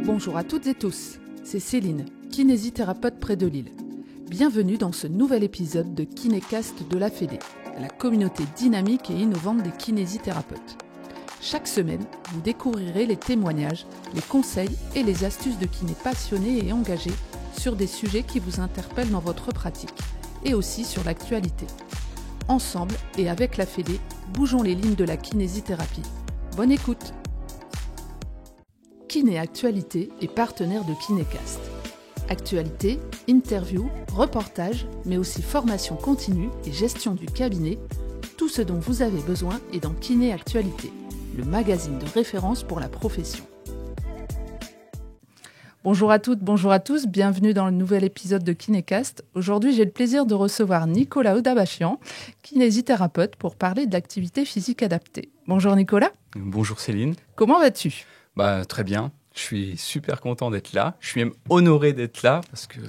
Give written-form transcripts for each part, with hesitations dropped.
Bonjour à toutes et tous, c'est Céline, kinésithérapeute près de Lille. Bienvenue dans ce nouvel épisode de Kinécast de la Fédé, la communauté dynamique et innovante des kinésithérapeutes. Chaque semaine, vous découvrirez les témoignages, les conseils et les astuces de kinés passionnés et engagés sur des sujets qui vous interpellent dans votre pratique et aussi sur l'actualité. Ensemble et avec la Fédé, bougeons les lignes de la kinésithérapie. Bonne écoute! Kiné Actualité est partenaire de Kinécast. Actualité, interviews, reportages, mais aussi formation continue et gestion du cabinet, tout ce dont vous avez besoin est dans Kiné Actualité, le magazine de référence pour la profession. Bonjour à toutes, bonjour à tous, bienvenue dans le nouvel épisode de Kinécast. Aujourd'hui, j'ai le plaisir de recevoir Nicolas Odabachian, kinésithérapeute, pour parler de l'activité physique adaptée. Bonjour Nicolas. Bonjour Céline. Comment vas-tu ? Très bien, je suis super content d'être là. Je suis même honoré d'être là parce que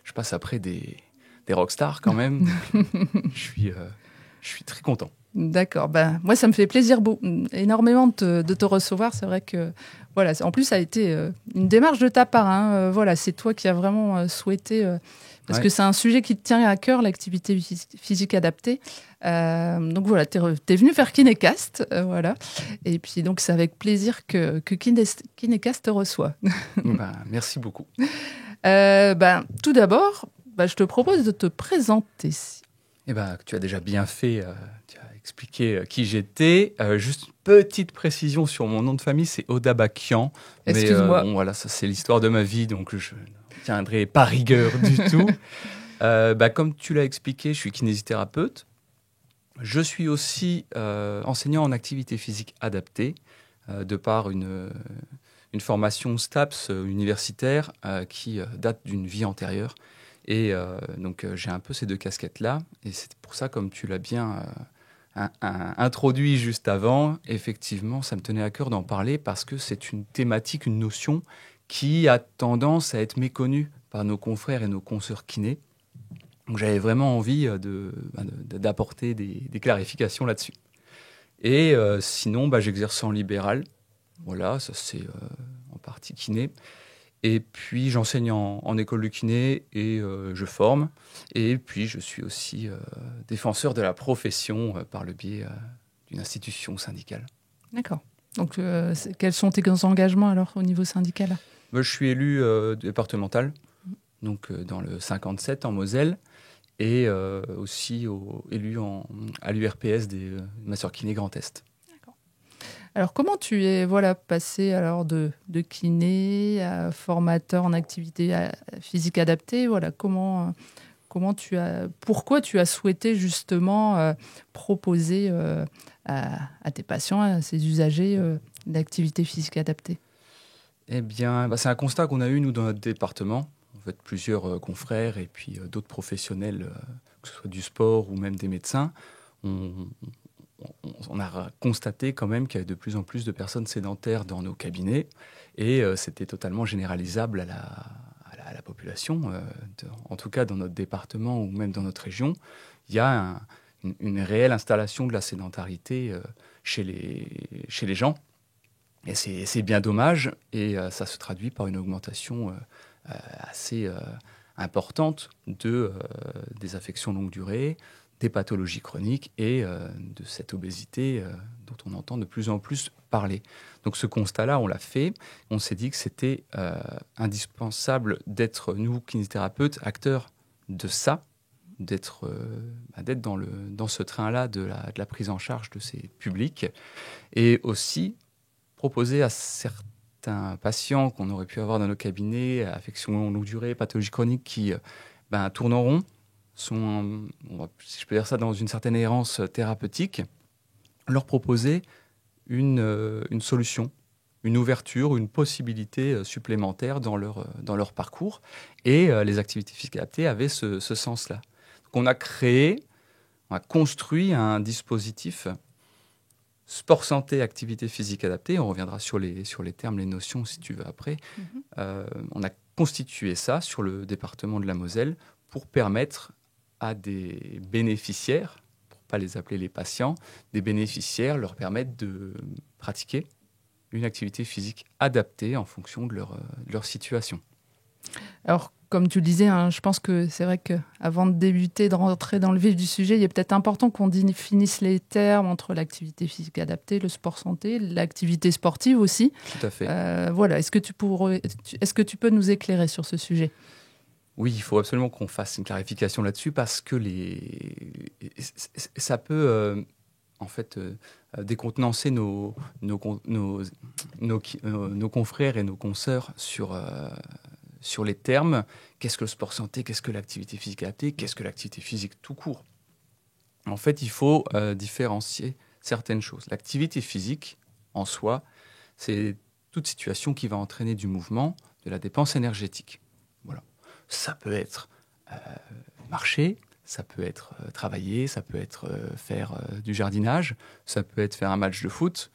je passe après des rockstars quand même. Je suis très content. D'accord, moi ça me fait plaisir énormément de te recevoir. C'est vrai que voilà, en plus ça a été une démarche de ta part. Voilà, c'est toi qui as vraiment souhaité, parce que c'est un sujet qui te tient à cœur, l'activité physique adaptée. Donc voilà, t'es venu faire Kinécast, voilà. Et puis donc c'est avec plaisir que Kinécast te reçoit. Merci beaucoup. Tout d'abord, je te propose de te présenter. Tu as déjà bien fait, tu as expliqué qui j'étais. Juste une petite précision sur mon nom de famille, c'est Odabachian. Excuse-moi. Mais voilà, ça c'est l'histoire de ma vie, donc je ne tiendrai pas rigueur du tout. Comme tu l'as expliqué, je suis kinésithérapeute. Je suis aussi enseignant en activité physique adaptée, de par une formation STAPS universitaire qui date d'une vie antérieure. Et donc j'ai un peu ces deux casquettes-là. Et c'est pour ça, comme tu l'as bien introduit juste avant, effectivement, ça me tenait à cœur d'en parler parce que c'est une thématique, une notion qui a tendance à être méconnue par nos confrères et nos consoeurs kinés. Donc j'avais vraiment envie d'apporter des clarifications là-dessus. Et sinon, j'exerce en libéral. Voilà, ça c'est en partie kiné. Et puis, j'enseigne en école de kiné et je forme. Et puis, je suis aussi défenseur de la profession par le biais d'une institution syndicale. D'accord. Donc, quels sont tes engagements alors au niveau syndical ? Je suis élu départemental, donc dans le 57 en Moselle, et aussi élu à l'URPS des masseurs kiné Grand Est. Alors, comment tu es passé alors de kiné à formateur en activité physique adaptée ? Pourquoi tu as souhaité justement proposer à tes patients, à ces usagers, l'activité physique adaptée ? C'est un constat qu'on a eu, nous, dans notre département. En fait, plusieurs confrères et puis d'autres professionnels, que ce soit du sport ou même des médecins, on a constaté quand même qu'il y avait de plus en plus de personnes sédentaires dans nos cabinets et c'était totalement généralisable à la population. En tout cas, dans notre département ou même dans notre région, il y a une réelle installation de la sédentarité chez les gens. Et c'est bien dommage et ça se traduit par une augmentation assez importante des affections longue durée, des pathologies chroniques et de cette obésité dont on entend de plus en plus parler. Donc ce constat-là, on l'a fait. On s'est dit que c'était indispensable d'être, nous, kinésithérapeutes, acteurs de ça, d'être dans ce train-là de la prise en charge de ces publics et aussi proposer à certains patients qu'on aurait pu avoir dans nos cabinets, affections longue durée, pathologies chroniques qui tournent en rond, sont, si je peux dire ça, dans une certaine errance thérapeutique, leur proposer une solution, une ouverture, une possibilité supplémentaire dans leur parcours. Et les activités physiques adaptées avaient ce sens-là. Donc on a construit un dispositif sport santé, activité physique adaptée. On reviendra sur les termes, les notions si tu veux après. On a constitué ça sur le département de la Moselle pour permettre à des bénéficiaires, pour ne pas les appeler les patients, des bénéficiaires leur permettre de pratiquer une activité physique adaptée en fonction de leur situation. Alors, comme tu le disais, hein, je pense que c'est vrai qu'avant de débuter, de rentrer dans le vif du sujet, il est peut-être important qu'on définisse les termes entre l'activité physique adaptée, le sport santé, l'activité sportive aussi. Tout à fait. Voilà. Est-ce que tu peux nous éclairer sur ce sujet ? Oui, il faut absolument qu'on fasse une clarification là-dessus parce que ça peut en fait décontenancer nos confrères et nos consoeurs sur les termes. Qu'est-ce que le sport santé? Qu'est-ce que l'activité physique adaptée? Qu'est-ce que l'activité physique tout court? En fait, il faut différencier certaines choses. L'activité physique, en soi, c'est toute situation qui va entraîner du mouvement, de la dépense énergétique. Voilà. Ça peut être marcher, ça peut être travailler, ça peut être faire du jardinage, ça peut être faire un match de foot.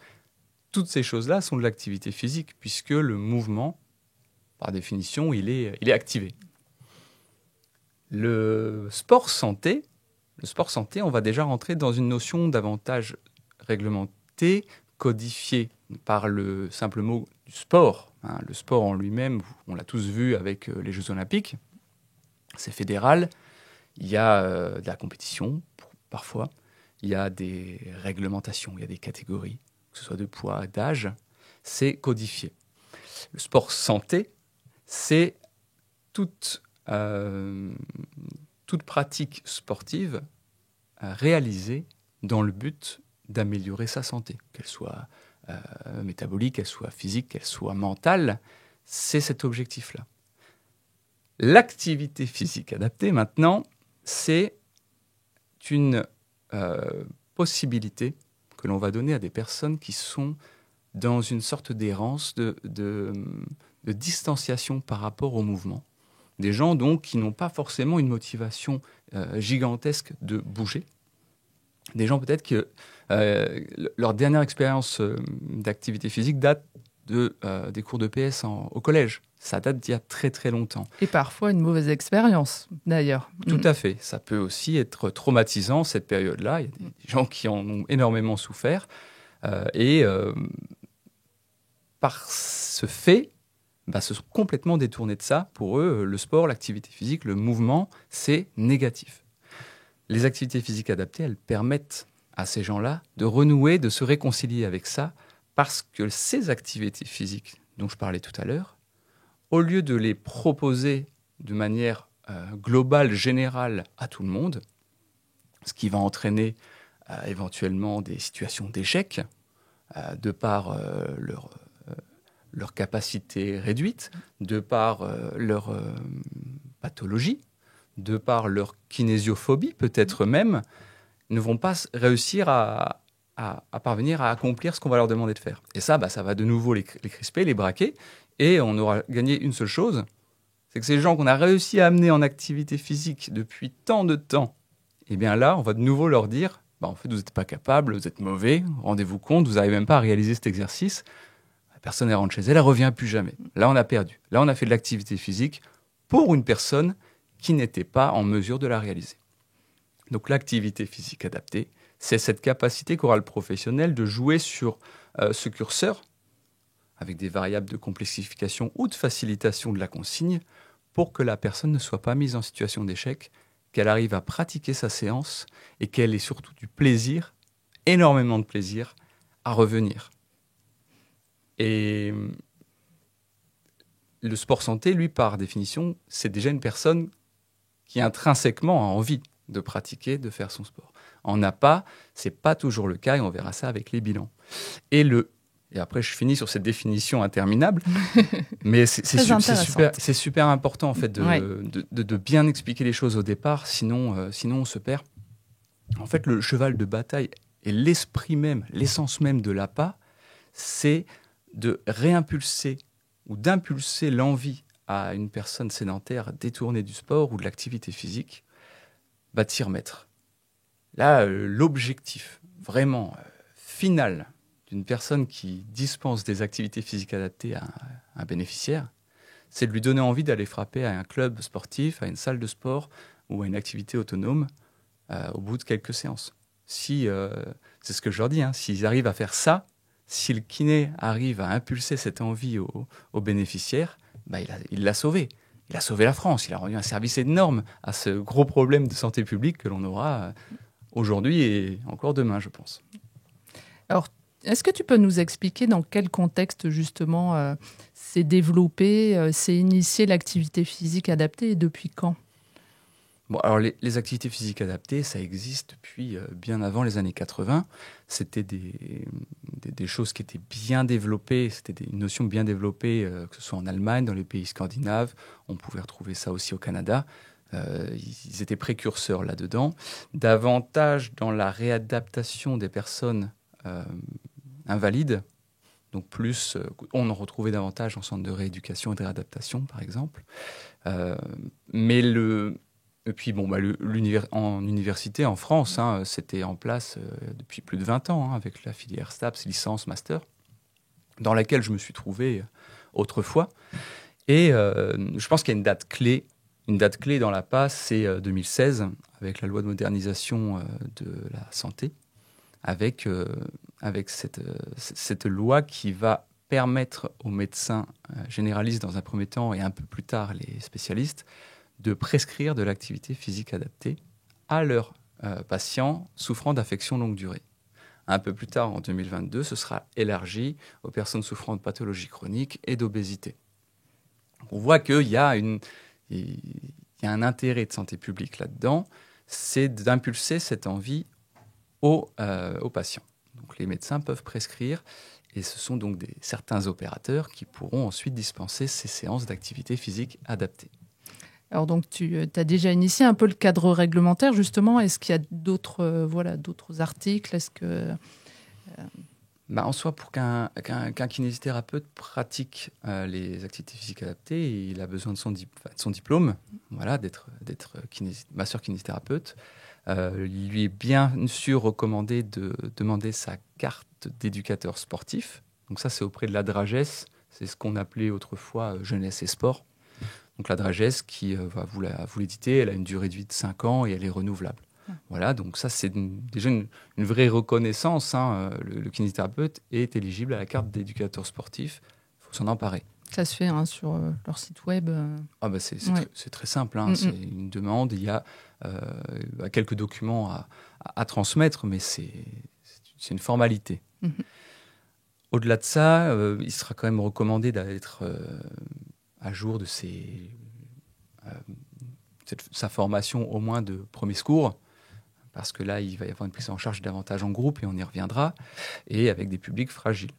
Toutes ces choses-là sont de l'activité physique, puisque le mouvement, par définition, il est activé. Le sport santé, on va déjà rentrer dans une notion davantage réglementée, codifiée par le simple mot du sport. Hein. Le sport en lui-même, on l'a tous vu avec les Jeux Olympiques, c'est fédéral. Il y a de la compétition, parfois. Il y a des réglementations, il y a des catégories, que ce soit de poids, d'âge. C'est codifié. Le sport santé, c'est toute pratique sportive réalisée dans le but d'améliorer sa santé, qu'elle soit métabolique, qu'elle soit physique, qu'elle soit mentale. C'est cet objectif-là. L'activité physique adaptée, maintenant, c'est une possibilité que l'on va donner à des personnes qui sont dans une sorte d'errance, de distanciation par rapport au mouvement. Des gens donc qui n'ont pas forcément une motivation gigantesque de bouger. Des gens peut-être que leur dernière expérience d'activité physique date des cours de PS au collège. Ça date d'il y a très très longtemps. Et parfois une mauvaise expérience, d'ailleurs. Tout à fait. Ça peut aussi être traumatisant, cette période-là. Il y a des gens qui en ont énormément souffert. Par ce fait, se sont complètement détournés de ça. Pour eux, le sport, l'activité physique, le mouvement, c'est négatif. Les activités physiques adaptées, elles permettent à ces gens-là de renouer, de se réconcilier avec ça, parce que ces activités physiques dont je parlais tout à l'heure, au lieu de les proposer de manière globale, générale à tout le monde, ce qui va entraîner éventuellement des situations d'échec, de par leur capacité réduite, de par leur pathologie, de par leur kinésiophobie peut-être même, ne vont pas réussir à parvenir à accomplir ce qu'on va leur demander de faire. Et ça, ça va de nouveau les crisper, les braquer, et on aura gagné une seule chose, c'est que ces gens qu'on a réussi à amener en activité physique depuis tant de temps, eh bien là, on va de nouveau leur dire, en fait, vous n'êtes pas capable, vous êtes mauvais, rendez-vous compte, vous n'arrivez même pas à réaliser cet exercice. La personne, elle rentre chez elle, elle ne revient plus jamais. Là, on a perdu. Là, on a fait de l'activité physique pour une personne qui n'était pas en mesure de la réaliser. Donc l'activité physique adaptée, c'est cette capacité qu'aura le professionnel de jouer sur ce curseur avec des variables de complexification ou de facilitation de la consigne pour que la personne ne soit pas mise en situation d'échec, qu'elle arrive à pratiquer sa séance et qu'elle ait surtout du plaisir, énormément de plaisir, à revenir. Et le sport santé, lui, par définition, c'est déjà une personne qui intrinsèquement a envie de pratiquer, de faire son sport. En n'a pas, c'est pas toujours le cas et on verra ça avec les bilans. Et après, je finis sur cette définition interminable, mais c'est super important en fait de bien expliquer les choses au départ, sinon on se perd. En fait, le cheval de bataille et l'esprit même, l'essence même de l'APA, c'est de réimpulser ou d'impulser l'envie à une personne sédentaire détournée du sport ou de l'activité physique, de s'y remettre. Là, l'objectif vraiment final d'une personne qui dispense des activités physiques adaptées à un bénéficiaire, c'est de lui donner envie d'aller frapper à un club sportif, à une salle de sport ou à une activité autonome au bout de quelques séances. C'est ce que je leur dis, s'ils arrivent à faire ça, Si le kiné arrive à impulser cette envie au bénéficiaire, il l'a sauvé. Il a sauvé la France. Il a rendu un service énorme à ce gros problème de santé publique que l'on aura aujourd'hui et encore demain, je pense. Alors, est-ce que tu peux nous expliquer dans quel contexte, justement, s'est développé, s'est initiée l'activité physique adaptée et depuis quand ? Bon, alors les activités physiques adaptées, ça existe depuis bien avant les années 80. C'était des choses qui étaient bien développées, c'était une notion bien développée, que ce soit en Allemagne, dans les pays scandinaves. On pouvait retrouver ça aussi au Canada. Ils étaient précurseurs là-dedans. Davantage dans la réadaptation des personnes invalides. Donc plus, on en retrouvait davantage en centre de rééducation et de réadaptation, par exemple. Et puis, en université, en France, c'était en place depuis plus de 20 ans, avec la filière STAPS, licence, master, dans laquelle je me suis trouvé autrefois. Et je pense qu'il y a une date clé. Une date clé dans la passe, c'est 2016, avec la loi de modernisation de la santé, avec cette loi qui va permettre aux médecins généralistes dans un premier temps et un peu plus tard les spécialistes de prescrire de l'activité physique adaptée à leurs patients souffrant d'affections longue durée. Un peu plus tard, en 2022, ce sera élargi aux personnes souffrant de pathologies chroniques et d'obésité. On voit qu'il y a un intérêt de santé publique là-dedans, c'est d'impulser cette envie aux patients. Donc les médecins peuvent prescrire et ce sont donc certains opérateurs qui pourront ensuite dispenser ces séances d'activité physique adaptée. Alors donc tu as déjà initié un peu le cadre réglementaire justement. Est-ce qu'il y a d'autres articles ? Est-ce que en soi, pour qu'un kinésithérapeute pratique les activités physiques adaptées, il a besoin de son diplôme, d'être masseur kinésithérapeute. Il lui est bien sûr recommandé de demander sa carte d'éducateur sportif. Donc ça, c'est auprès de la DRAGES. C'est ce qu'on appelait autrefois jeunesse et sport. Donc la DRAGES qui va vous l'éditer, elle a une durée de vie de 5 ans et elle est renouvelable. Voilà, donc ça c'est déjà une vraie reconnaissance. Le kinésithérapeute est éligible à la carte d'éducateur sportif. Il faut s'en emparer. Ça se fait sur leur site web. C'est très simple. C'est une demande. Il y a quelques documents à transmettre, mais c'est une formalité. Au-delà de ça, il sera quand même recommandé d'être à jour de sa formation au moins de premier secours, parce que là, il va y avoir une prise en charge davantage en groupe, et on y reviendra, et avec des publics fragiles.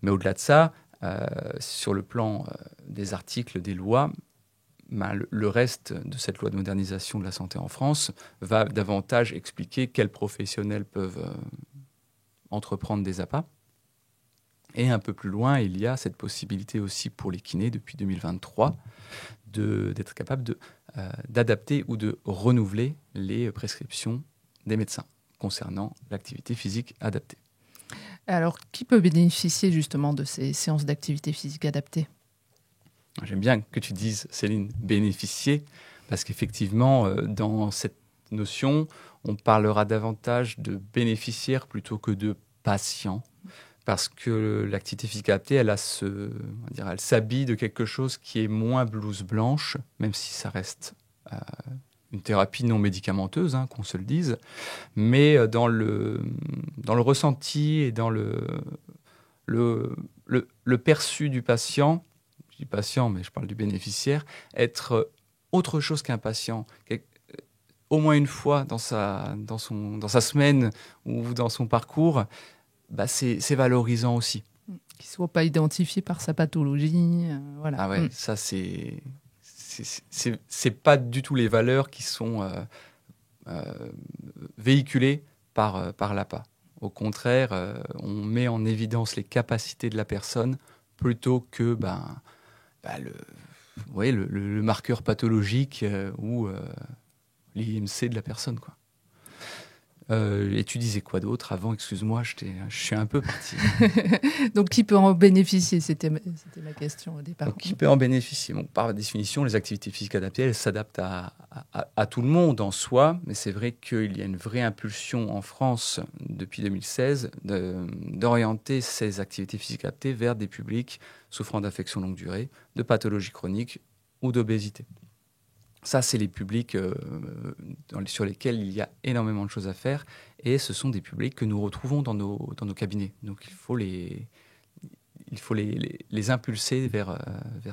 Mais au-delà de ça, sur le plan des articles, des lois, le reste de cette loi de modernisation de la santé en France va davantage expliquer quels professionnels peuvent entreprendre des APA. Et un peu plus loin, il y a cette possibilité aussi pour les kinés, depuis 2023, d'être capable d'adapter ou de renouveler les prescriptions des médecins concernant l'activité physique adaptée. Alors, qui peut bénéficier justement de ces séances d'activité physique adaptée ? J'aime bien que tu dises, Céline, bénéficier, parce qu'effectivement, dans cette notion, on parlera davantage de bénéficiaires plutôt que de patients. Parce que l'activité physique adaptée, elle s'habille de quelque chose qui est moins blouse blanche, même si ça reste une thérapie non médicamenteuse, qu'on se le dise, mais dans le ressenti et dans le perçu du patient, je dis patient, mais je parle du bénéficiaire, être autre chose qu'un patient, au moins une fois dans sa semaine ou dans son parcours, c'est valorisant aussi. Qu'il ne soit pas identifié par sa pathologie. Voilà. Ah ouais, ça c'est pas du tout les valeurs qui sont véhiculées par l'APA. Au contraire, on met en évidence les capacités de la personne plutôt que le marqueur pathologique ou l'IMC de la personne, quoi. Et tu disais quoi d'autre avant? Excuse-moi, je suis un peu parti. Donc, qui peut en bénéficier? C'était ma question au départ. Donc, qui peut en bénéficier? Bon, par définition, les activités physiques adaptées, elles s'adaptent à tout le monde en soi, mais c'est vrai qu'il y a une vraie impulsion en France depuis 2016 d'orienter ces activités physiques adaptées vers des publics souffrant d'affections longue durée, de pathologies chroniques ou d'obésité. Ça, c'est les publics sur lesquels il y a énormément de choses à faire, et ce sont des publics que nous retrouvons dans nos cabinets. Donc, il faut les impulser vers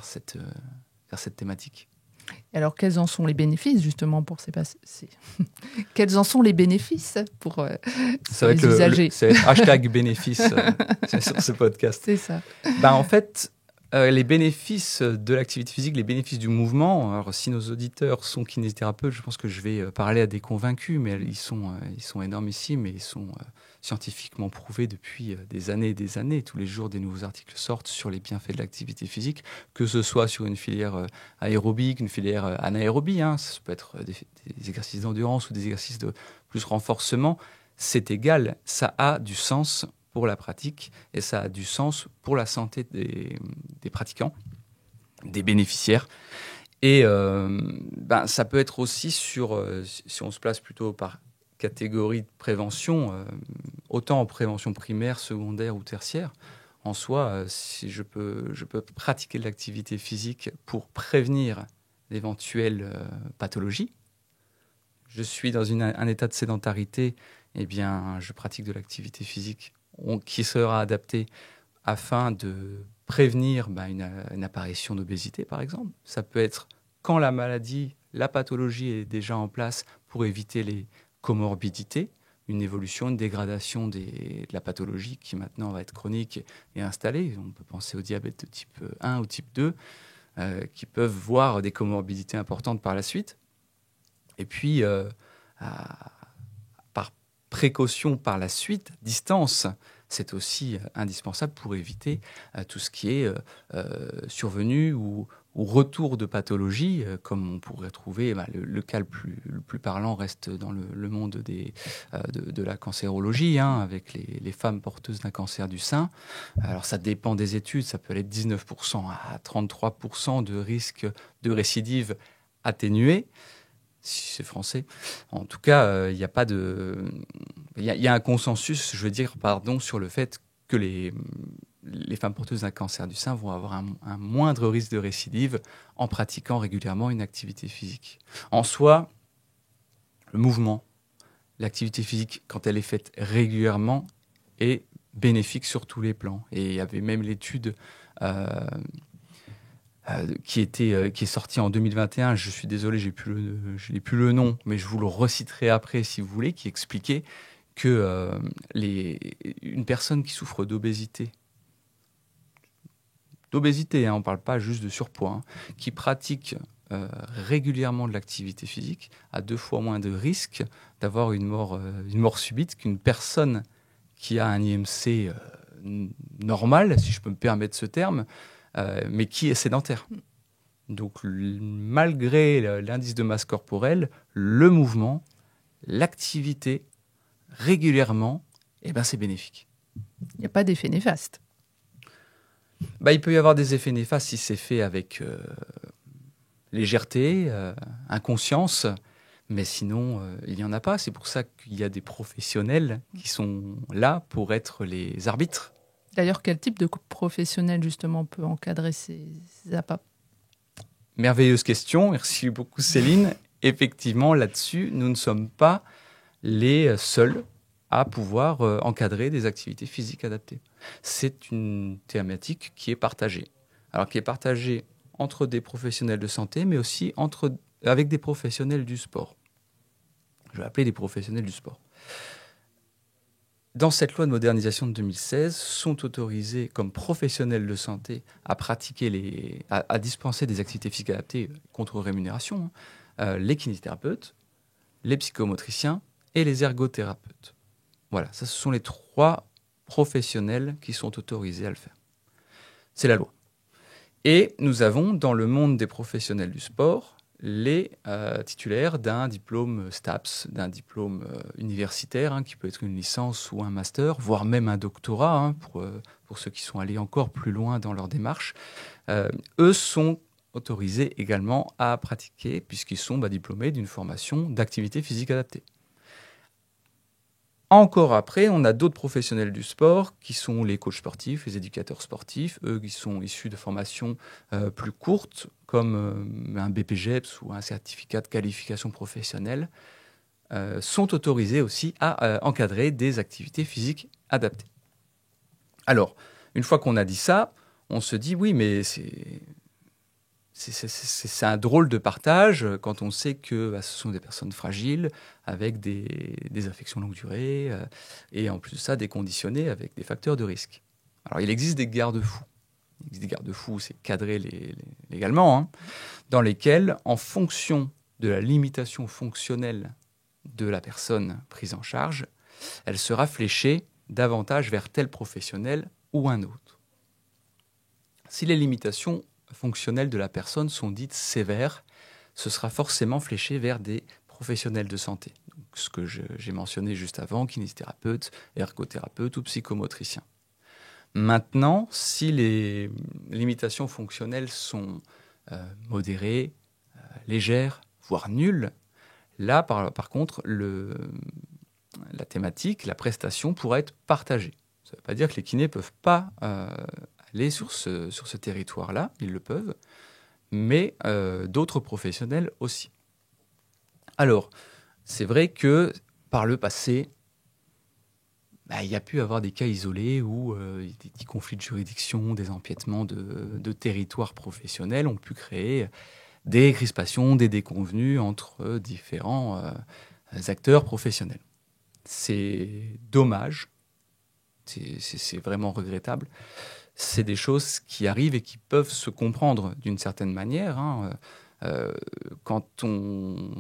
cette thématique. Alors, quels en sont les bénéfices, justement, pour ces quels en sont les bénéfices pour les usagers? Ça va être hashtag bénéfice sur ce podcast. C'est ça. En fait, les bénéfices de l'activité physique, les bénéfices du mouvement, alors si nos auditeurs sont kinésithérapeutes, je pense que je vais parler à des convaincus, mais ils sont énormissimes et ils sont scientifiquement prouvés depuis des années et des années. Tous les jours, des nouveaux articles sortent sur les bienfaits de l'activité physique, que ce soit sur une filière aérobique, une filière anaérobie, ça peut être des exercices d'endurance ou des exercices de plus renforcement. C'est égal, ça a du sens pour la pratique, et ça a du sens pour la santé des pratiquants, des bénéficiaires. Et ça peut être aussi si on se place plutôt par catégorie de prévention, autant en prévention primaire, secondaire ou tertiaire. En soi, si je peux pratiquer de l'activité physique pour prévenir d'éventuelles pathologies. Je suis dans un état de sédentarité, eh bien, je pratique de l'activité physique qui sera adapté afin de prévenir une apparition d'obésité, par exemple. Ça peut être quand la maladie, la pathologie est déjà en place pour éviter les comorbidités, une évolution, une dégradation de la pathologie qui maintenant va être chronique et installée. On peut penser au diabète de type 1 ou type 2, qui peuvent voir des comorbidités importantes par la suite. Et puis, par précaution par la suite, distance, c'est aussi indispensable pour éviter tout ce qui est survenu ou retour de pathologie, comme on pourrait trouver. Le cas le plus parlant reste dans le monde de la cancérologie, avec les femmes porteuses d'un cancer du sein. Alors ça dépend des études, ça peut aller de 19% à 33% de risque de récidive atténué. Si c'est français. En tout cas, il y a un consensus, sur le fait que les femmes porteuses d'un cancer du sein vont avoir un moindre risque de récidive en pratiquant régulièrement une activité physique. En soi, le mouvement, l'activité physique, quand elle est faite régulièrement, est bénéfique sur tous les plans. Et il y avait même l'étude qui est sorti en 2021, je suis désolé, je n'ai plus le nom, mais je vous le reciterai après si vous voulez, qui expliquait que une personne qui souffre d'obésité, on ne parle pas juste de surpoids, qui pratique régulièrement de l'activité physique, a 2 fois moins de risque d'avoir une mort subite qu'une personne qui a un IMC normal, si je peux me permettre ce terme, mais qui est sédentaire. Donc, malgré l'indice de masse corporelle, le mouvement, l'activité, régulièrement, c'est bénéfique. Il n'y a pas d'effet néfaste. Il peut y avoir des effets néfastes si c'est fait avec légèreté, inconscience, mais sinon, il n'y en a pas. C'est pour ça qu'il y a des professionnels qui sont là pour être les arbitres. D'ailleurs, quel type de professionnel, justement, peut encadrer ces APA? Merveilleuse question. Merci beaucoup, Céline. Effectivement, là-dessus, nous ne sommes pas les seuls à pouvoir encadrer des activités physiques adaptées. C'est une thématique qui est partagée. Alors, qui est partagée entre des professionnels de santé, mais aussi avec des professionnels du sport. Je vais appeler des professionnels du sport. Dans cette loi de modernisation de 2016, sont autorisés comme professionnels de santé à pratiquer à dispenser des activités physiques adaptées contre rémunération, les kinésithérapeutes, les psychomotriciens et les ergothérapeutes. Voilà, ça, ce sont les 3 professionnels qui sont autorisés à le faire. C'est la loi. Et nous avons, dans le monde des professionnels du sport, les titulaires d'un diplôme STAPS, d'un diplôme universitaire, qui peut être une licence ou un master, voire même un doctorat, pour ceux qui sont allés encore plus loin dans leur démarche. Eux sont autorisés également à pratiquer, puisqu'ils sont diplômés d'une formation d'activité physique adaptée. Encore après, on a d'autres professionnels du sport qui sont les coachs sportifs, les éducateurs sportifs, eux qui sont issus de formations plus courtes, comme un BPGEPS ou un certificat de qualification professionnelle, sont autorisés aussi à encadrer des activités physiques adaptées. Alors, une fois qu'on a dit ça, on se dit oui, mais c'est un drôle de partage quand on sait que ce sont des personnes fragiles avec des affections longue durée et en plus de ça, des conditionnés avec des facteurs de risque. Alors, il existe des garde-fous. C'est cadré légalement, dans lesquels, en fonction de la limitation fonctionnelle de la personne prise en charge, elle sera fléchée davantage vers tel professionnel ou un autre. Si les limitations fonctionnelles de la personne sont dites sévères, ce sera forcément fléché vers des professionnels de santé. Donc, ce que j'ai mentionné juste avant, kinésithérapeute, ergothérapeute ou psychomotricien. Maintenant, si les limitations fonctionnelles sont modérées, légères, voire nulles, là, par contre, la thématique, la prestation pourra être partagée. Ça ne veut pas dire que les kinés ne peuvent pas aller sur ce territoire-là, ils le peuvent, mais d'autres professionnels aussi. Alors, c'est vrai que par le passé, il y a pu avoir des cas isolés où des petits conflits de juridiction, des empiètements de territoires professionnels ont pu créer des crispations, des déconvenues entre différents acteurs professionnels. C'est dommage, c'est vraiment regrettable. C'est des choses qui arrivent et qui peuvent se comprendre d'une certaine manière. Quand on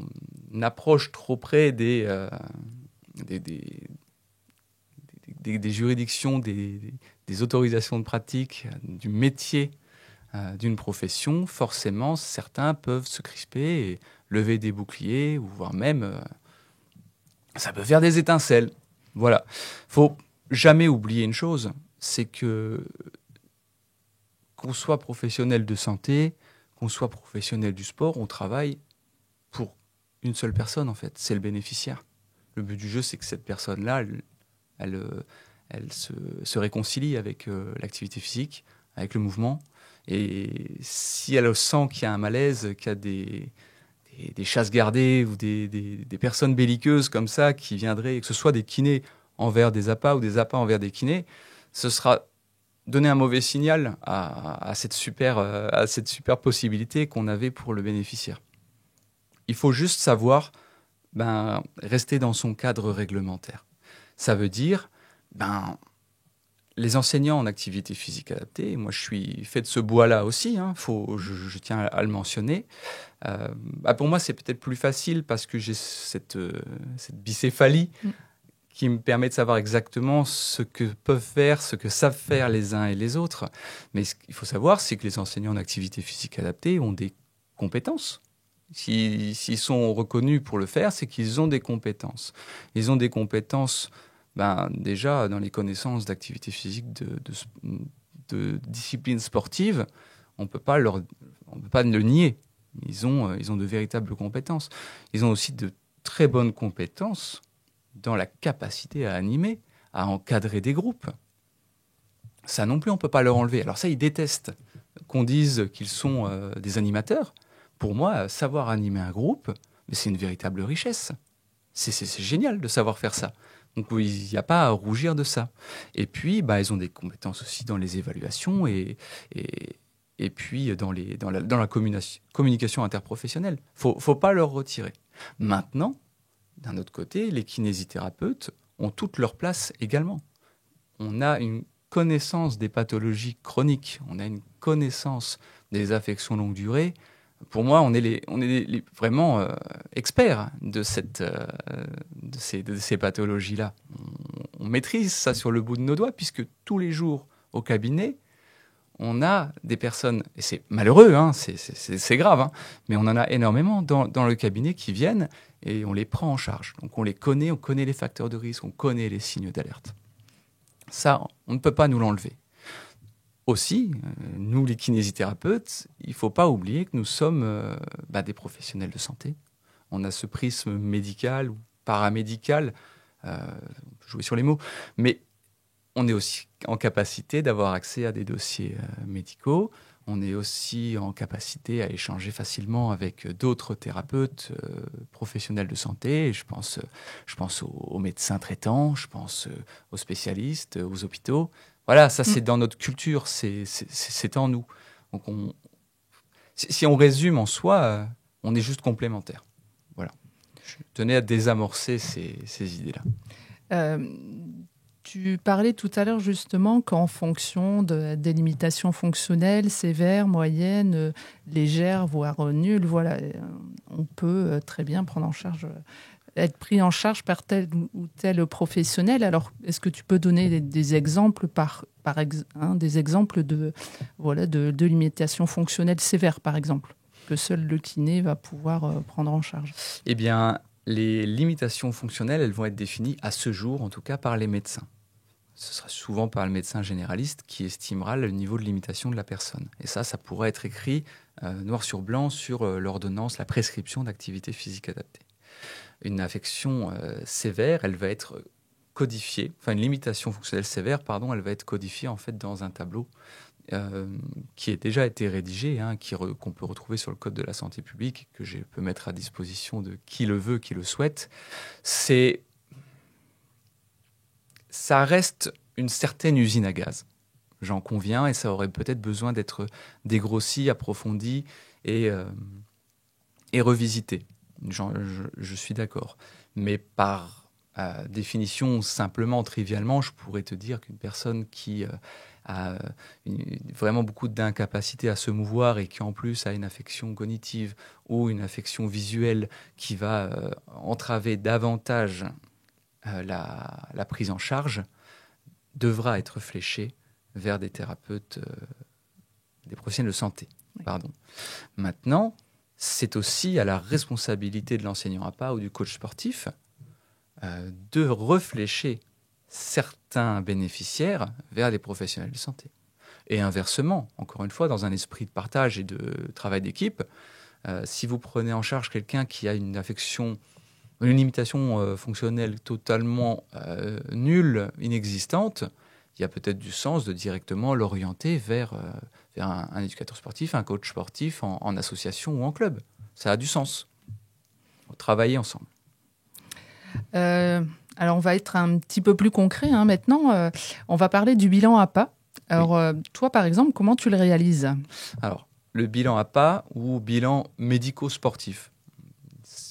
approche trop près des juridictions, des autorisations de pratique, du métier d'une profession, forcément, certains peuvent se crisper et lever des boucliers, ou voire même, ça peut faire des étincelles. Voilà. Faut jamais oublier une chose, c'est que qu'on soit professionnel de santé, qu'on soit professionnel du sport, on travaille pour une seule personne, en fait. C'est le bénéficiaire. Le but du jeu, c'est que cette personne-là, elle se réconcilie avec l'activité physique, avec le mouvement. Et si elle sent qu'il y a un malaise, qu'il y a des chasses gardées ou des personnes belliqueuses comme ça qui viendraient, que ce soit des kinés envers des APA ou des APA envers des kinés, ce sera donner un mauvais signal à cette super possibilité qu'on avait pour le bénéficiaire. Il faut juste savoir rester dans son cadre réglementaire. Ça veut dire, les enseignants en activité physique adaptée, moi je suis fait de ce bois-là aussi, je tiens à le mentionner. Pour moi, c'est peut-être plus facile parce que j'ai cette bicéphalie qui me permet de savoir exactement ce que peuvent faire, ce que savent faire les uns et les autres. Mais ce qu'il faut savoir, c'est que les enseignants en activité physique adaptée ont des compétences. S'ils sont reconnus pour le faire, c'est qu'ils ont des compétences. Ils ont des compétences, déjà dans les connaissances d'activité physique, de discipline sportive, on ne peut pas le nier. Ils ont de véritables compétences. Ils ont aussi de très bonnes compétences dans la capacité à animer, à encadrer des groupes. Ça non plus, on ne peut pas leur enlever. Alors ça, ils détestent qu'on dise qu'ils sont des animateurs. Pour moi, savoir animer un groupe, c'est une véritable richesse. C'est génial de savoir faire ça. Donc il n'y a pas à rougir de ça. Et puis, ils ont des compétences aussi dans les évaluations et puis dans la communication interprofessionnelle. Faut pas leur retirer. Maintenant, d'un autre côté, les kinésithérapeutes ont toute leur place également. On a une connaissance des pathologies chroniques, on a une connaissance des affections longue durée. Pour moi, on est vraiment experts de ces pathologies-là. On maîtrise ça sur le bout de nos doigts, puisque tous les jours, au cabinet, on a des personnes, et c'est malheureux, hein, c'est grave, hein, mais on en a énormément dans le cabinet qui viennent et on les prend en charge. Donc on connaît les facteurs de risque, on connaît les signes d'alerte. Ça, on ne peut pas nous l'enlever. Aussi, nous les kinésithérapeutes, il ne faut pas oublier que nous sommes des professionnels de santé. On a ce prisme médical ou paramédical, on peut jouer sur les mots, mais on est aussi en capacité d'avoir accès à des dossiers médicaux. On est aussi en capacité à échanger facilement avec d'autres thérapeutes professionnels de santé. Je pense aux médecins traitants, je pense aux spécialistes, aux hôpitaux. Voilà, ça c'est dans notre culture, c'est en nous. Donc si on résume en soi, on est juste complémentaires. Voilà. Je tenais à désamorcer ces idées-là. Tu parlais tout à l'heure justement qu'en fonction des limitations fonctionnelles, sévères, moyennes, légères, voire nulles, voilà, on peut très bien être pris en charge par tel ou tel professionnel. Alors, est-ce que tu peux donner des exemples des exemples de limitations fonctionnelles sévères, par exemple, que seul le kiné va pouvoir prendre en charge? Eh bien, les limitations fonctionnelles, elles vont être définies à ce jour, en tout cas par les médecins. Ce sera souvent par le médecin généraliste qui estimera le niveau de limitation de la personne. Et ça pourrait être écrit noir sur blanc sur l'ordonnance, la prescription d'activité physique adaptée. Une affection sévère, elle va être codifiée, enfin une limitation fonctionnelle sévère, pardon, elle va être codifiée en fait dans un tableau qui a déjà été rédigé, qu'on peut retrouver sur le Code de la santé publique, que je peux mettre à disposition de qui le veut, qui le souhaite. Ça reste une certaine usine à gaz, j'en conviens, et ça aurait peut-être besoin d'être dégrossi, approfondi et revisité. Je suis d'accord. Mais par définition, simplement, trivialement, je pourrais te dire qu'une personne qui a vraiment beaucoup d'incapacité à se mouvoir et qui en plus a une affection cognitive ou une affection visuelle qui va entraver davantage la prise en charge, devra être fléchée vers des thérapeutes, des professionnels de santé. Oui. Pardon. Maintenant, c'est aussi à la responsabilité de l'enseignant APA ou du coach sportif de reflécher certains bénéficiaires vers des professionnels de santé. Et inversement, encore une fois, dans un esprit de partage et de travail d'équipe, si vous prenez en charge quelqu'un qui a une limitation fonctionnelle totalement nulle, inexistante, il y a peut-être du sens de directement l'orienter vers un éducateur sportif, un coach sportif en association ou en club. Ça a du sens. Travailler ensemble. Alors, on va être un petit peu plus concret maintenant. On va parler du bilan APA. Alors, toi, par exemple, comment tu le réalises? Alors, le bilan APA ou bilan médico-sportif,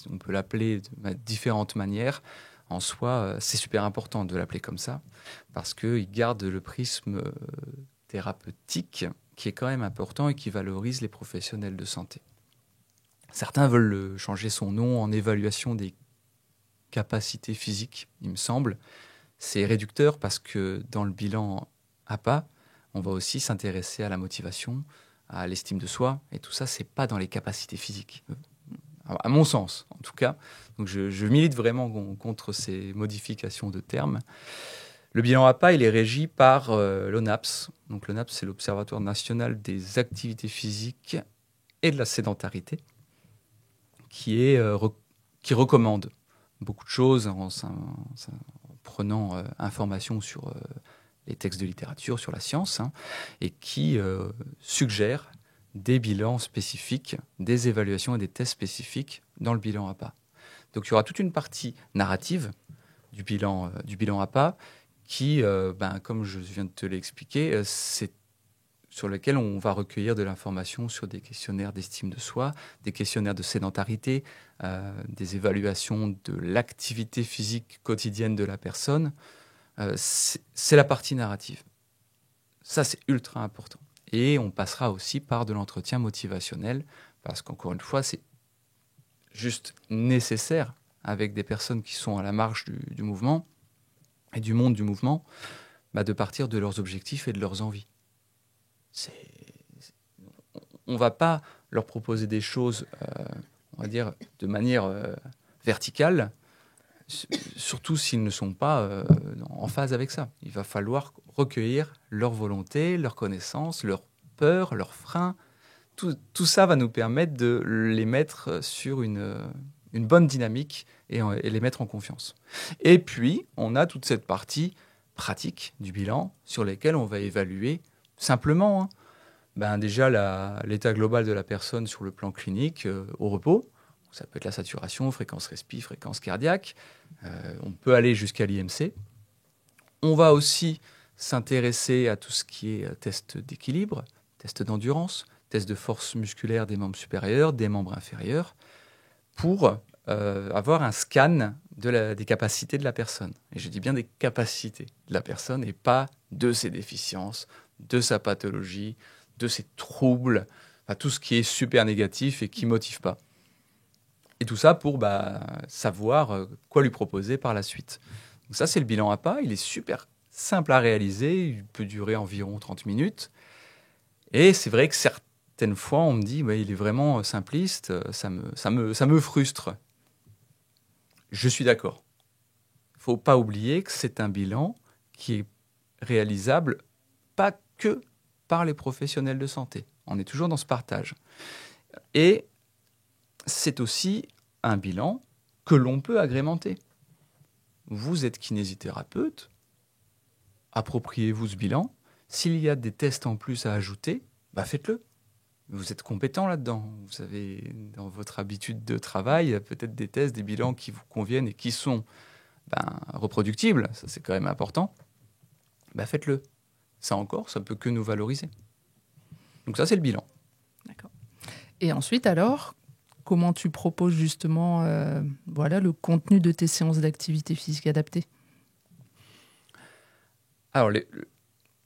on peut l'appeler de différentes manières. En soi, c'est super important de l'appeler comme ça, parce qu'il garde le prisme thérapeutique qui est quand même important et qui valorise les professionnels de santé. Certains veulent changer son nom en évaluation des capacités physiques, il me semble. C'est réducteur parce que dans le bilan APA, on va aussi s'intéresser à la motivation, à l'estime de soi, et tout ça, c'est pas dans les capacités physiques. À mon sens, en tout cas. Donc je milite vraiment contre ces modifications de termes. Le bilan APA, il est régi par l'ONAPS. Donc l'ONAPS, c'est l'Observatoire national des activités physiques et de la sédentarité, qui recommande beaucoup de choses en prenant information sur les textes de littérature, sur la science, et qui suggère des bilans spécifiques, des évaluations et des tests spécifiques dans le bilan APA. Donc il y aura toute une partie narrative du bilan APA qui, comme je viens de te l'expliquer, c'est sur lequel on va recueillir de l'information sur des questionnaires d'estime de soi, des questionnaires de sédentarité, des évaluations de l'activité physique quotidienne de la personne. C'est la partie narrative. Ça, c'est ultra important. Et on passera aussi par de l'entretien motivationnel, parce qu'encore une fois, c'est juste nécessaire avec des personnes qui sont à la marge du mouvement et du monde du mouvement, de partir de leurs objectifs et de leurs envies. on ne va pas leur proposer des choses, on va dire, de manière verticale, surtout s'ils ne sont pas en phase avec ça. Il va falloir recueillir leur volonté, leurs connaissances, leurs peurs, leurs freins. Tout ça va nous permettre de les mettre sur une bonne dynamique et les mettre en confiance. Et puis, on a toute cette partie pratique du bilan sur lesquelles on va évaluer simplement déjà l'état global de la personne sur le plan clinique au repos. Ça peut être la saturation, fréquence respi, fréquence cardiaque. On peut aller jusqu'à l'IMC. On va aussi s'intéresser à tout ce qui est test d'équilibre, test d'endurance, test de force musculaire des membres supérieurs, des membres inférieurs, pour avoir un scan des capacités de la personne. Et je dis bien des capacités de la personne et pas de ses déficiences, de sa pathologie, de ses troubles, tout ce qui est super négatif et qui ne motive pas. Et tout ça pour savoir quoi lui proposer par la suite. Donc ça, c'est le bilan APA. Il est super simple à réaliser. Il peut durer environ 30 minutes. Et c'est vrai que certaines fois, on me dit il est vraiment simpliste, ça me frustre. Je suis d'accord. Il ne faut pas oublier que c'est un bilan qui est réalisable pas que par les professionnels de santé. On est toujours dans ce partage. Et c'est aussi un bilan que l'on peut agrémenter. Vous êtes kinésithérapeute, appropriez-vous ce bilan. S'il y a des tests en plus à ajouter, faites-le. Vous êtes compétent là-dedans. Vous avez, dans votre habitude de travail, peut-être des tests, des bilans qui vous conviennent et qui sont reproductibles. Ça, c'est quand même important. Faites-le. Ça encore, ça ne peut que nous valoriser. Donc ça, c'est le bilan. D'accord. Et ensuite, alors, comment tu proposes justement le contenu de tes séances d'activité physique adaptée ? Alors,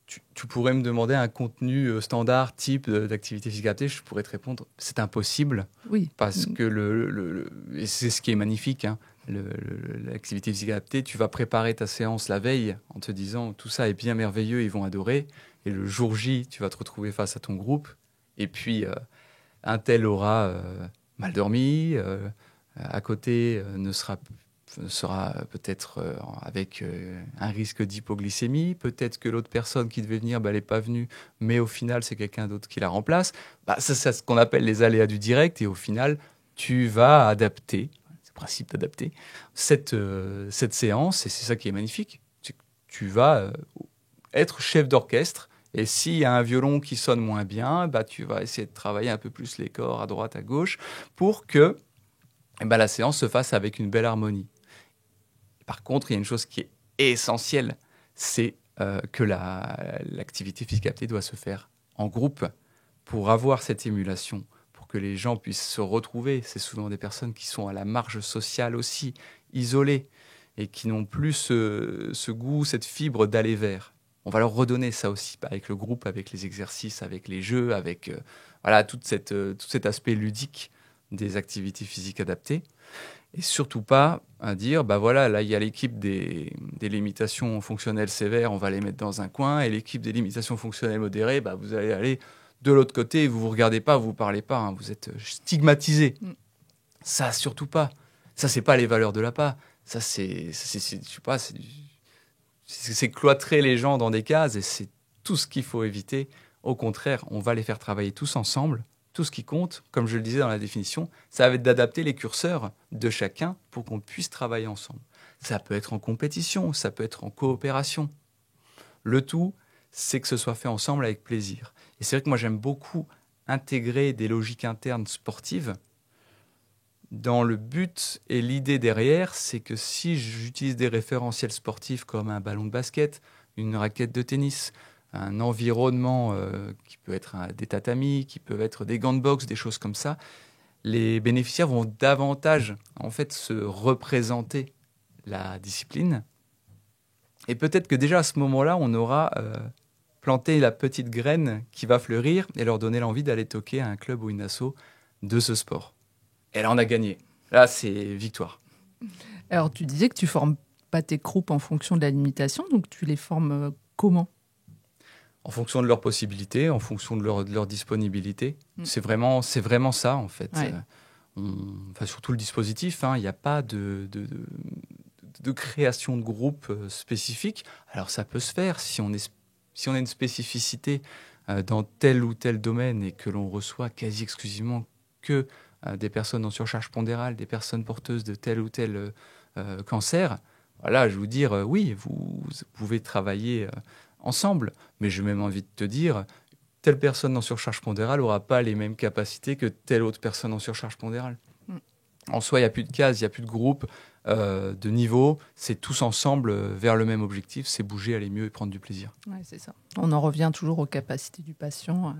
tu pourrais me demander un contenu standard, type d'activité physique adaptée, je pourrais te répondre, c'est impossible. Oui. Parce que et c'est ce qui est magnifique, l'activité physique adaptée, tu vas préparer ta séance la veille en te disant tout ça est bien merveilleux, ils vont adorer. Et le jour J, tu vas te retrouver face à ton groupe. Et puis, un tel aura mal dormi, à côté sera peut-être avec un risque d'hypoglycémie. Peut-être que l'autre personne qui devait venir, elle n'est pas venue, mais au final, c'est quelqu'un d'autre qui la remplace. Ça, c'est ce qu'on appelle les aléas du direct. Et au final, tu vas adapter, c'est le principe d'adapter, cette séance. Et c'est ça qui est magnifique. Tu vas être chef d'orchestre. Et s'il y a un violon qui sonne moins bien, tu vas essayer de travailler un peu plus les corps à droite, à gauche, pour que la séance se fasse avec une belle harmonie. Par contre, il y a une chose qui est essentielle, c'est que l'activité physique adaptée doit se faire en groupe pour avoir cette émulation, pour que les gens puissent se retrouver. C'est souvent des personnes qui sont à la marge sociale aussi, isolées, et qui n'ont plus ce goût, cette fibre d'aller vers. On va leur redonner ça aussi, avec le groupe, avec les exercices, avec les jeux, avec tout cet aspect ludique des activités physiques adaptées. Et surtout pas à dire, là, il y a l'équipe des limitations fonctionnelles sévères, on va les mettre dans un coin, et l'équipe des limitations fonctionnelles modérées, vous allez aller de l'autre côté, vous ne vous regardez pas, vous ne parlez pas, vous êtes stigmatisés. Ça, surtout pas. Ça, c'est pas les valeurs de l'APA. Ça, c'est cloîtrer les gens dans des cases, et c'est tout ce qu'il faut éviter. Au contraire, on va les faire travailler tous ensemble. Tout ce qui compte, comme je le disais dans la définition, ça va être d'adapter les curseurs de chacun pour qu'on puisse travailler ensemble. Ça peut être en compétition, ça peut être en coopération. Le tout, c'est que ce soit fait ensemble avec plaisir. Et c'est vrai que moi, j'aime beaucoup intégrer des logiques internes sportives dans le but et l'idée derrière, c'est que si j'utilise des référentiels sportifs comme un ballon de basket, une raquette de tennis, un environnement qui peut être des tatamis, qui peuvent être des gants de boxe, des choses comme ça, les bénéficiaires vont davantage en fait se représenter la discipline. Et peut-être que déjà à ce moment-là, on aura planté la petite graine qui va fleurir et leur donner l'envie d'aller toquer à un club ou une asso de ce sport. Et là, on a gagné. Là, c'est victoire. Alors, tu disais que tu ne formes pas tes groupes en fonction de la limitation, donc tu les formes comment ? en fonction de leurs possibilités, en fonction de leur disponibilité. C'est vraiment ça, en fait. Ouais. Surtout le dispositif, il n'y a pas de création de groupe spécifique. Alors, ça peut se faire si on a une spécificité dans tel ou tel domaine et que l'on reçoit quasi exclusivement que des personnes en surcharge pondérale, des personnes porteuses de tel ou tel cancer. Voilà, je vais vous dire, oui, vous pouvez travailler ensemble, mais j'ai même envie de te dire, telle personne en surcharge pondérale n'aura pas les mêmes capacités que telle autre personne en surcharge pondérale. En soi, il n'y a plus de cases, il n'y a plus de groupe, de niveau. C'est tous ensemble vers le même objectif, c'est bouger, aller mieux et prendre du plaisir. Ouais, c'est ça. On en revient toujours aux capacités du patient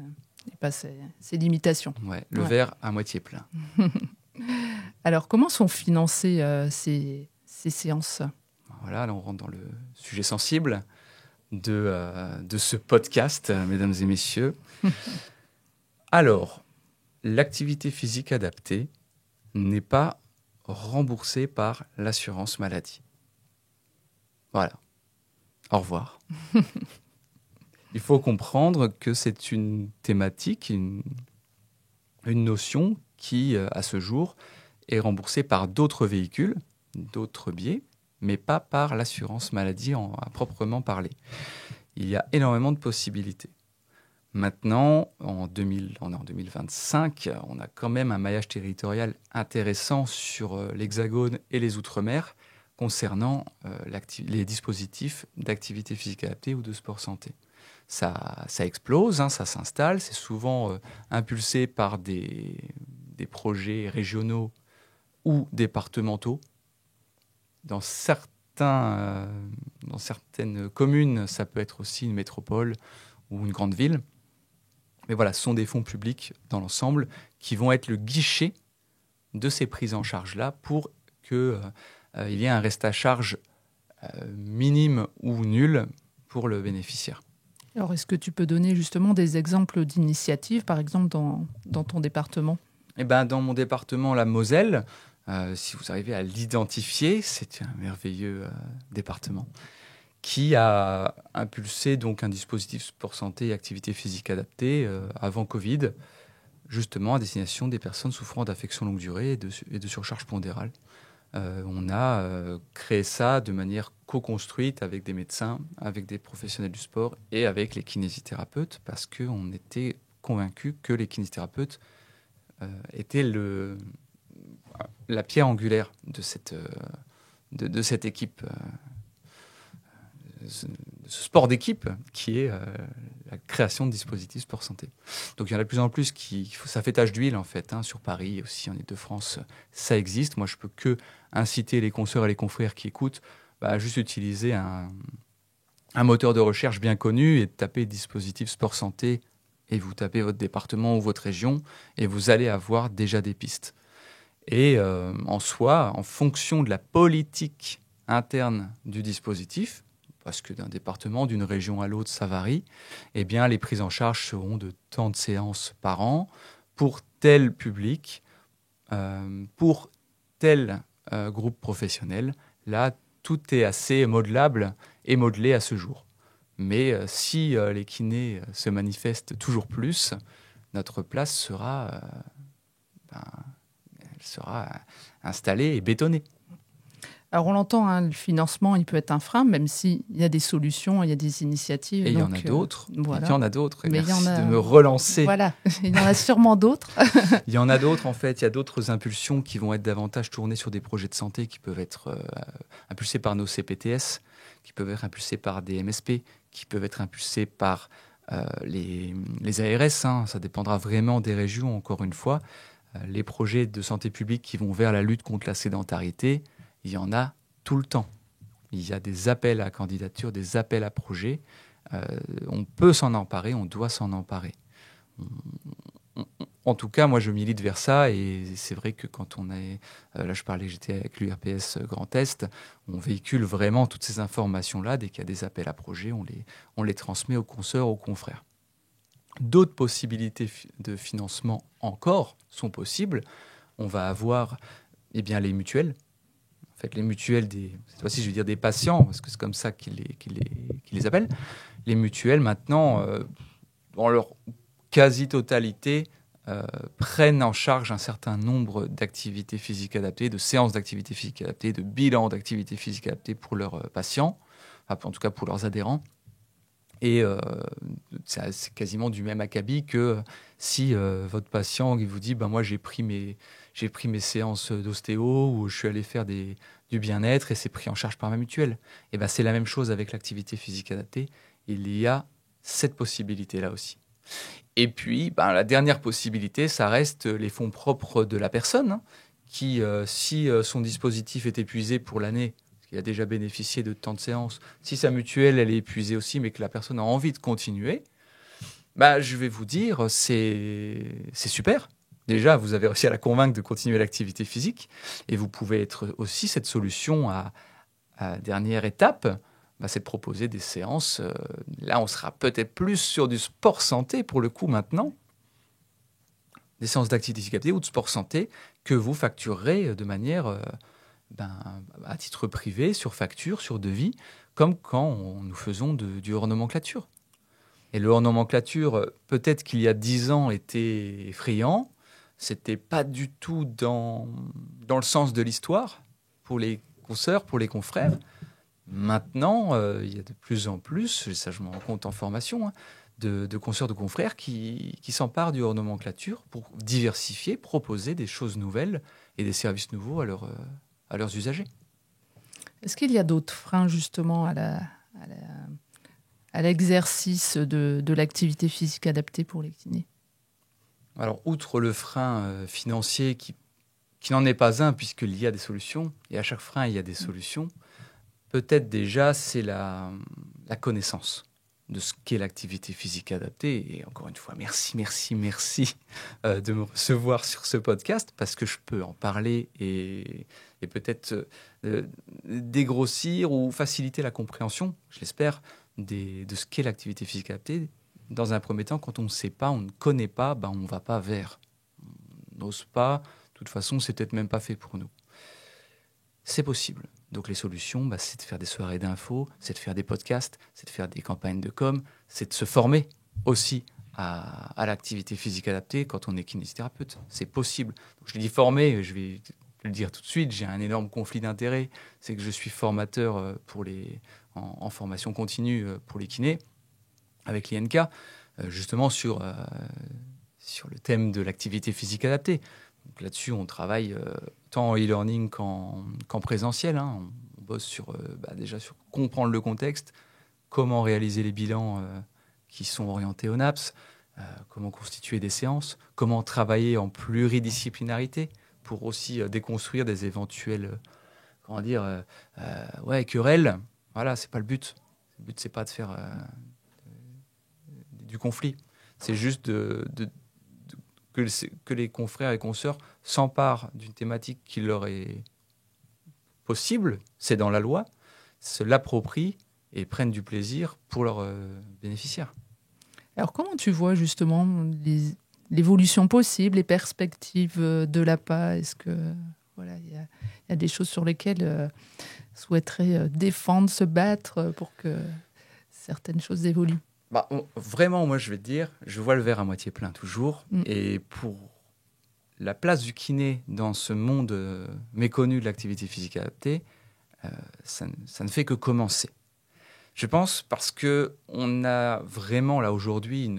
et pas ses limitations. Ouais, le verre à moitié plein. Alors, comment sont financées ces séances ? Voilà, là on rentre dans le sujet sensible de ce podcast, mesdames et messieurs. Alors, l'activité physique adaptée n'est pas remboursée par l'assurance maladie. Voilà. Au revoir. Il faut comprendre que c'est une thématique, une notion qui, à ce jour, est remboursée par d'autres véhicules, d'autres biais, mais pas par l'assurance maladie à proprement parler. Il y a énormément de possibilités. Maintenant, on est en 2025, on a quand même un maillage territorial intéressant sur l'Hexagone et les Outre-mer concernant les dispositifs d'activité physique adaptée ou de sport santé. Ça explose, ça s'installe, c'est souvent impulsé par des projets régionaux ou départementaux. Dans certaines communes, ça peut être aussi une métropole ou une grande ville. Mais voilà, ce sont des fonds publics dans l'ensemble qui vont être le guichet de ces prises en charge-là pour qu'il y ait un reste à charge minime ou nul pour le bénéficiaire. Alors, est-ce que tu peux donner justement des exemples d'initiatives, par exemple, dans ton département ? Dans mon département, la Moselle, si vous arrivez à l'identifier, c'est un merveilleux département qui a impulsé donc un dispositif sport santé et activité physique adaptée avant Covid, justement à destination des personnes souffrant d'affections longue durée et de surcharge pondérale. On a créé ça de manière co-construite avec des médecins, avec des professionnels du sport et avec les kinésithérapeutes, parce qu'on était convaincus que les kinésithérapeutes étaient la pierre angulaire de cette équipe, ce sport d'équipe qui est la création de dispositifs sport santé. Donc il y en a de plus en plus ça fait tache d'huile en fait, sur Paris aussi en Ile-de-France, ça existe. Moi je peux que inciter les consoeurs et les confrères qui écoutent à juste utiliser un moteur de recherche bien connu et de taper dispositifs sport santé et vous tapez votre département ou votre région et vous allez avoir déjà des pistes. Et en soi, en fonction de la politique interne du dispositif, parce que d'un département, d'une région à l'autre, ça varie, eh bien, les prises en charge seront de tant de séances par an pour tel public, pour tel groupe professionnel. Là, tout est assez modelable et modelé à ce jour. Mais si les kinés se manifestent toujours plus, notre place sera installée et bétonnée. Alors on l'entend, le financement, il peut être un frein, même s'il y a des solutions, il y a des initiatives. Et il y en a d'autres. Voilà. Il y en a d'autres. Et mais merci de me relancer. Voilà, il y en a sûrement d'autres. Il y en a d'autres, en fait. Il y a d'autres impulsions qui vont être davantage tournées sur des projets de santé qui peuvent être impulsés par nos CPTS, qui peuvent être impulsés par des MSP, qui peuvent être impulsés par les ARS. Ça dépendra vraiment des régions, encore une fois. Les projets de santé publique qui vont vers la lutte contre la sédentarité, il y en a tout le temps. Il y a des appels à candidature, des appels à projets. On peut s'en emparer, on doit s'en emparer. En tout cas, moi, je milite vers ça. Et c'est vrai que quand on est... là, j'étais avec l'URPS Grand Est. On véhicule vraiment toutes ces informations-là. Dès qu'il y a des appels à projets, on les transmet aux consoeurs, aux confrères. D'autres possibilités de financement encore sont possibles. On va avoir les mutuelles. En fait, les mutuelles cette fois-ci, je vais dire des patients, parce que c'est comme ça qu'ils les appellent. Les mutuelles, maintenant, dans leur quasi-totalité, prennent en charge un certain nombre d'activités physiques adaptées, de séances d'activités physiques adaptées, de bilans d'activités physiques adaptées pour leurs patients, en tout cas pour leurs adhérents. Et c'est quasiment du même acabit que si votre patient il vous dit moi j'ai pris mes séances d'ostéo ou je suis allé faire du bien-être et c'est pris en charge par ma mutuelle. Et c'est la même chose avec l'activité physique adaptée. Il y a cette possibilité-là aussi. Et puis, la dernière possibilité, ça reste les fonds propres de la personne, qui, si son dispositif est épuisé pour l'année, parce qu'il a déjà bénéficié de tant de séances, si sa mutuelle, elle est épuisée aussi, mais que la personne a envie de continuer, je vais vous dire, c'est super. Déjà, vous avez réussi à la convaincre de continuer l'activité physique, et vous pouvez être aussi cette solution à dernière étape, c'est de proposer des séances. Là, on sera peut-être plus sur du sport santé pour le coup maintenant, des séances d'activité physique adaptée ou de sport santé que vous facturerez de manière à titre privé, sur facture, sur devis, comme quand nous faisons du hors-nomenclature. Et le hors-nomenclature, peut-être qu'il y a 10 ans, était effrayant. C'était pas du tout dans le sens de l'histoire pour les consoeurs, pour les confrères. Maintenant, il y a de plus en plus, et ça je m'en rends compte en formation, de consoeurs, de confrères qui s'emparent du hors-nomenclature pour diversifier, proposer des choses nouvelles et des services nouveaux à leurs usagers. Est-ce qu'il y a d'autres freins justement à l'exercice de l'activité physique adaptée pour les kinés? Alors, outre le frein financier qui n'en est pas un puisqu'il y a des solutions, et à chaque frein il y a des solutions, peut-être déjà, c'est la connaissance de ce qu'est l'activité physique adaptée. Et encore une fois, merci de me recevoir sur ce podcast parce que je peux en parler et peut-être dégrossir ou faciliter la compréhension, je l'espère, de ce qu'est l'activité physique adaptée. Dans un premier temps, quand on ne sait pas, on ne connaît pas, on ne va pas vers. On n'ose pas. De toute façon, c'est peut-être même pas fait pour nous. C'est possible. Donc les solutions, c'est de faire des soirées d'infos, c'est de faire des podcasts, c'est de faire des campagnes de com, c'est de se former aussi à l'activité physique adaptée quand on est kinésithérapeute. C'est possible. Donc, je dis former, je vais le dire tout de suite, j'ai un énorme conflit d'intérêts. C'est que je suis formateur en formation continue pour les kinés avec l'INK, justement sur le thème de l'activité physique adaptée. Donc là-dessus, on travaille tant en e-learning qu'en présentiel. On bosse déjà sur comprendre le contexte, comment réaliser les bilans qui sont orientés au NAPS, comment constituer des séances, comment travailler en pluridisciplinarité pour aussi déconstruire des éventuelles querelles. Voilà, c'est pas le but. Le but, c'est pas de faire du conflit. C'est juste que les confrères et consoeurs s'emparent d'une thématique qui leur est possible, c'est dans la loi, se l'approprient et prennent du plaisir pour leurs bénéficiaires. Alors comment tu vois justement l'évolution possible, les perspectives de l'APA? Est-ce que il y a des choses sur lesquelles souhaiterais défendre, se battre pour que certaines choses évoluent? Vraiment, moi, je vais te dire, je vois le verre à moitié plein toujours. Et pour la place du kiné dans ce monde méconnu de l'activité physique adaptée, ça ne fait que commencer. Je pense parce qu'on a vraiment, là, aujourd'hui,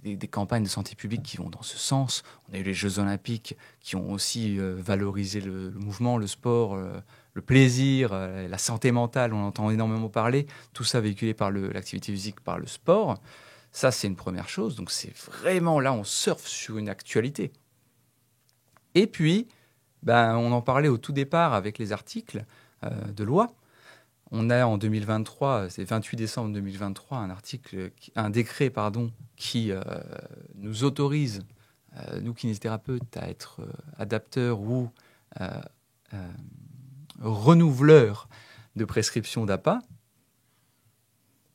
des campagnes de santé publique qui vont dans ce sens. On a eu les Jeux Olympiques qui ont aussi valorisé le mouvement, le sport, le plaisir, la santé mentale, on entend énormément parler, tout ça véhiculé par l'activité physique, par le sport. Ça, c'est une première chose. Donc, c'est vraiment là, on surfe sur une actualité. Et puis, on en parlait au tout départ avec les articles de loi. On a en 2023, c'est 28 décembre 2023, un décret qui nous autorise, nous kinésithérapeutes, à être adapteurs ou renouveleur de prescription d'APA,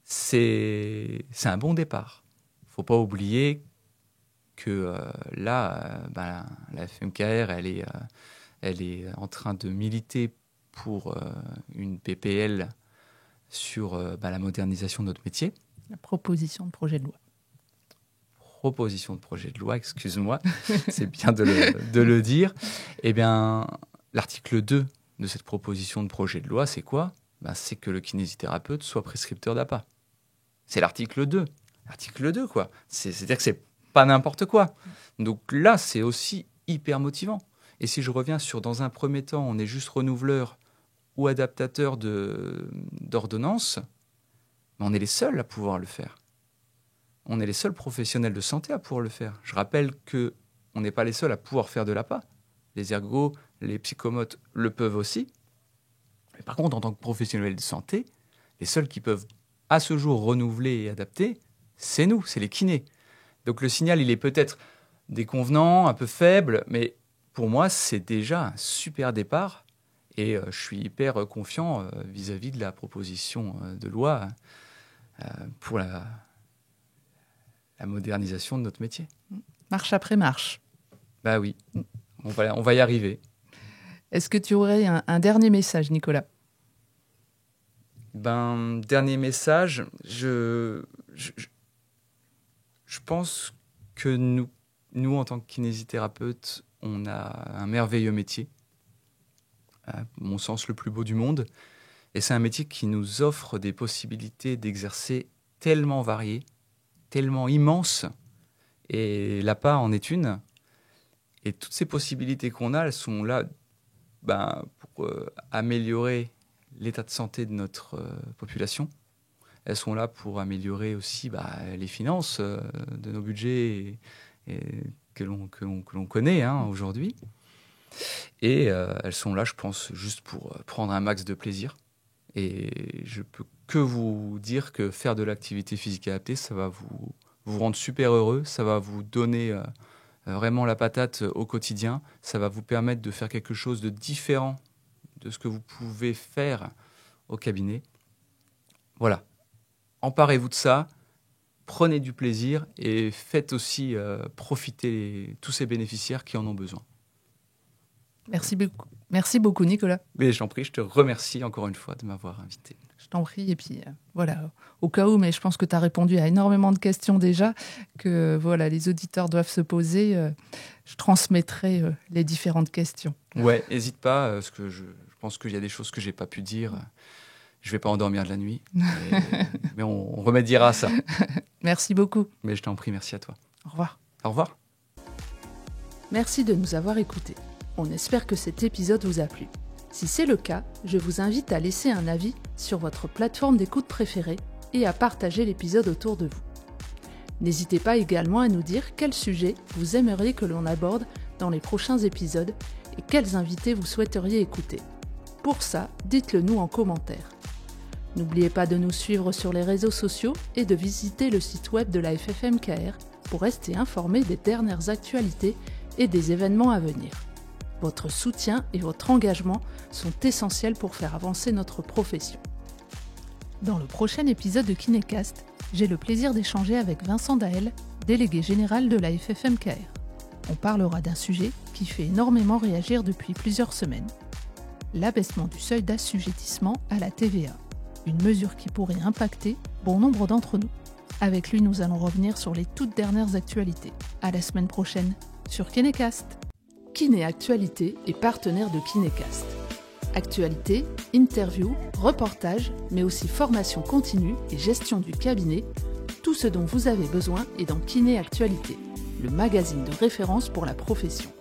c'est un bon départ. Il ne faut pas oublier que la FMKR, elle est en train de militer pour une PPL sur la modernisation de notre métier. La proposition de projet de loi. Proposition de projet de loi, excuse-moi, c'est bien de le dire. Eh bien, l'article 2 de cette proposition de projet de loi, c'est quoi ? C'est que le kinésithérapeute soit prescripteur d'APA. C'est l'article 2. L'article 2, quoi. C'est-à-dire que c'est pas n'importe quoi. Donc là, c'est aussi hyper motivant. Et si je reviens sur, dans un premier temps, on est juste renouveleur ou adaptateur d'ordonnances, on est les seuls à pouvoir le faire. On est les seuls professionnels de santé à pouvoir le faire. Je rappelle qu'on n'est pas les seuls à pouvoir faire de l'APA. Les ergos, les psychomotes le peuvent aussi. Mais par contre, en tant que professionnels de santé, les seuls qui peuvent à ce jour renouveler et adapter, c'est nous, c'est les kinés. Donc le signal, il est peut-être déconvenant, un peu faible, mais pour moi, c'est déjà un super départ. Et je suis hyper confiant vis-à-vis de la proposition de loi pour la modernisation de notre métier. Marche après marche. Bah oui, on va y arriver. Est-ce que tu aurais un dernier message, Nicolas ? Dernier message, je pense que nous, en tant que kinésithérapeutes, on a un merveilleux métier, à mon sens le plus beau du monde. Et c'est un métier qui nous offre des possibilités d'exercer tellement variées, tellement immenses. Et l'APA en est une. Et toutes ces possibilités qu'on a, elles sont là pour améliorer l'état de santé de notre population. Elles sont là pour améliorer aussi les finances de nos budgets que l'on connaît aujourd'hui. Et elles sont là, je pense, juste pour prendre un max de plaisir. Et je peux que vous dire que faire de l'activité physique adaptée, ça va vous rendre super heureux, ça va vous donner vraiment la patate au quotidien, ça va vous permettre de faire quelque chose de différent de ce que vous pouvez faire au cabinet. Voilà. Emparez-vous de ça, prenez du plaisir et faites aussi profiter tous ces bénéficiaires qui en ont besoin. Merci beaucoup, Nicolas. Mais j'en prie, je te remercie encore une fois de m'avoir invité. Je t'en prie. Et puis, voilà, au cas où, mais je pense que tu as répondu à énormément de questions déjà, que les auditeurs doivent se poser. Je transmettrai les différentes questions. Ouais, n'hésite pas, parce que je pense qu'il y a des choses que je n'ai pas pu dire. Je ne vais pas endormir de la nuit, mais on remédiera à ça. Merci beaucoup. Mais je t'en prie, merci à toi. Au revoir. Au revoir. Merci de nous avoir écoutés. On espère que cet épisode vous a plu. Si c'est le cas, je vous invite à laisser un avis sur votre plateforme d'écoute préférée et à partager l'épisode autour de vous. N'hésitez pas également à nous dire quel sujet vous aimeriez que l'on aborde dans les prochains épisodes et quels invités vous souhaiteriez écouter. Pour ça, dites-le nous en commentaire. N'oubliez pas de nous suivre sur les réseaux sociaux et de visiter le site web de la FFMKR pour rester informé des dernières actualités et des événements à venir. Votre soutien et votre engagement sont essentiels pour faire avancer notre profession. Dans le prochain épisode de KinéCast, j'ai le plaisir d'échanger avec Vincent Daël, délégué général de la FFMKR. On parlera d'un sujet qui fait énormément réagir depuis plusieurs semaines. L'abaissement du seuil d'assujettissement à la TVA, une mesure qui pourrait impacter bon nombre d'entre nous. Avec lui, nous allons revenir sur les toutes dernières actualités. À la semaine prochaine sur KinéCast. Kiné Actualité est partenaire de KinéCast. Actualité, interviews, reportages, mais aussi formation continue et gestion du cabinet, tout ce dont vous avez besoin est dans Kiné Actualité, le magazine de référence pour la profession.